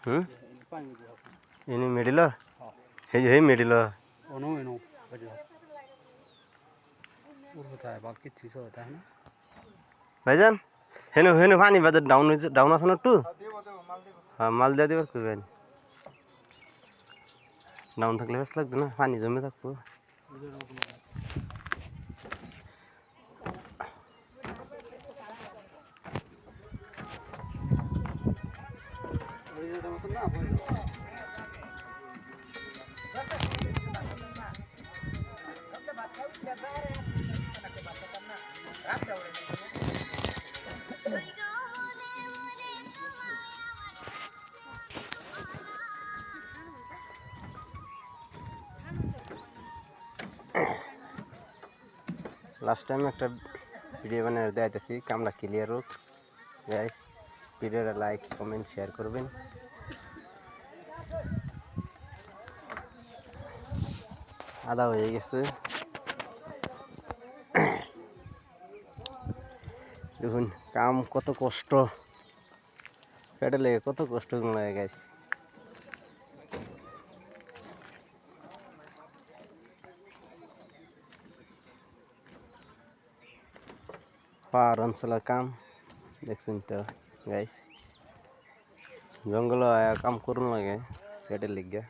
হুম ইনি মিডিল হে মিডিল ভাইজান হেনু হেনু পানি বাজার ডাউন ডাউন আছে না একটু হ্যাঁ মাল দিয়ে দিবার করবেন ডাউন থাকলে বেশ লাগবে না পানি জমে থাকবো লাস্ট টাইম একটা ভিডিও বানিয়ে দেখাইতেছি কামলা ক্লিয়ার হোক গাইস ভিডিওটা লাইক কমেন্ট শেয়ার করবেন আদা হয়ে গেছে দেখুন কাম কত কষ্ট পেটে লেগে কত কষ্ট লাগে গাইস পাহাড় অঞ্চলের কাম দেখছেন তো গাইস জঙ্গল কাম করুন লাগে পেটের লেগে